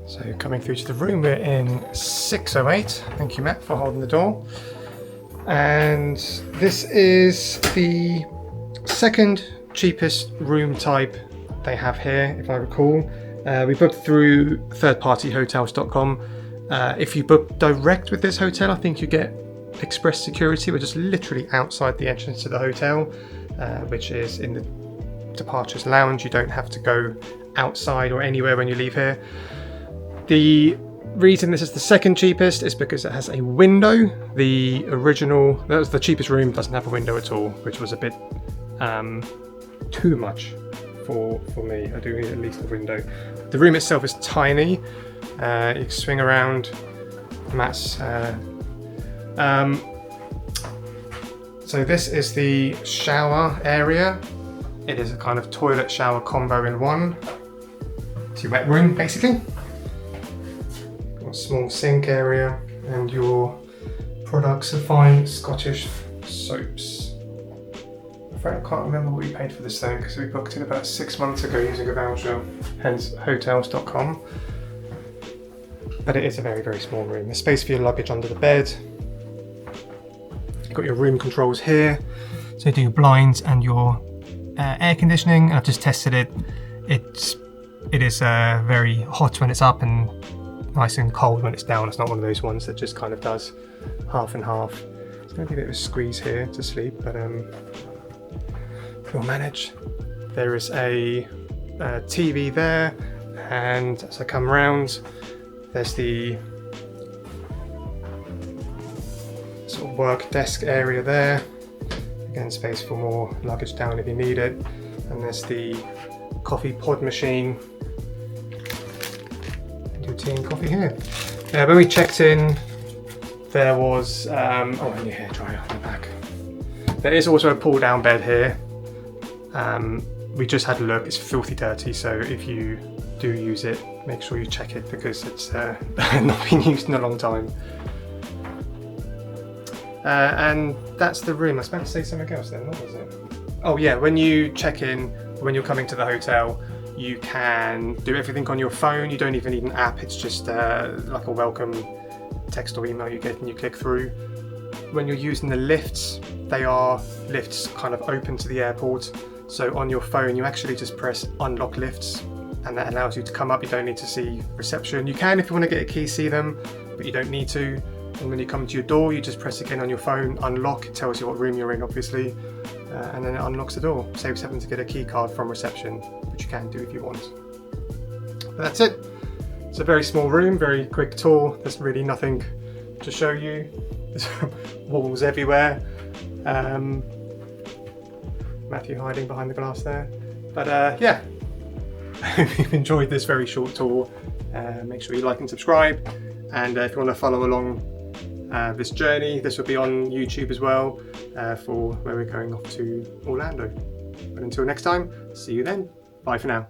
So coming through to the room, we're in 608. Thank you, Matt, for holding the door. And this is the second cheapest room type they have here, if I recall. We booked through thirdpartyhotels.com. If you book direct with this hotel, I think you get express security. We're just literally outside the entrance to the hotel, which is in the departures lounge. You don't have to go outside or anywhere when you leave here. The reason this is the second cheapest is because it has a window. The original, that was the cheapest room, doesn't have a window at all, which was a bit too much for me. I do need at least a window. The room itself is tiny. You can swing around. Matt's. So this is the shower area. It is a kind of toilet shower combo in one. It's your wet room, basically. A small sink area, and your products are fine Scottish soaps. In fact, I can't remember what we paid for this thing because we booked it about 6 months ago using a voucher, hence hotels.com. But it is a very, very small room. There's space for your luggage under the bed. You've got your room controls here. So you do your blinds and your air conditioning. I've just tested it. It is very hot when it's up and nice and cold when it's down. It's not one of those ones that just kind of does half and half. It's going to be a bit of a squeeze here to sleep, but we'll manage. There is a TV there, and as I come round, there's the sort of work desk area there. Again, space for more luggage down if you need it. And there's the coffee pod machine. Tea and coffee here. When we checked in, there was and your hairdryer on the back. There is also a pull down bed here. We just had a look. It's filthy dirty, so if you do use it, make sure you check it because it's not been used in a long time. And that's the room. I was about to say something else then. What was it? Oh yeah, when you check in, when you're coming to the hotel, you can do everything on your phone. You don't even need an app. It's just like a welcome text or email you get and you click through. When you're using the lifts, they are lifts kind of open to the airport. So on your phone, you actually just press unlock lifts and that allows you to come up. You don't need to see reception. You can, if you want to get a key, see them, but you don't need to. And when you come to your door, you just press again on your phone, unlock. It tells you what room you're in, obviously. And then it unlocks the door. Saves having to get a key card from reception, which you can do if you want. But that's it. It's a very small room, very quick tour. There's really nothing to show you. There's walls everywhere. Matthew hiding behind the glass there. But yeah, I hope you've enjoyed this very short tour. Make sure you like and subscribe. And if you want to follow along this journey, this will be on YouTube as well for where we're going off to Orlando. But until next time, see you then. Bye for now.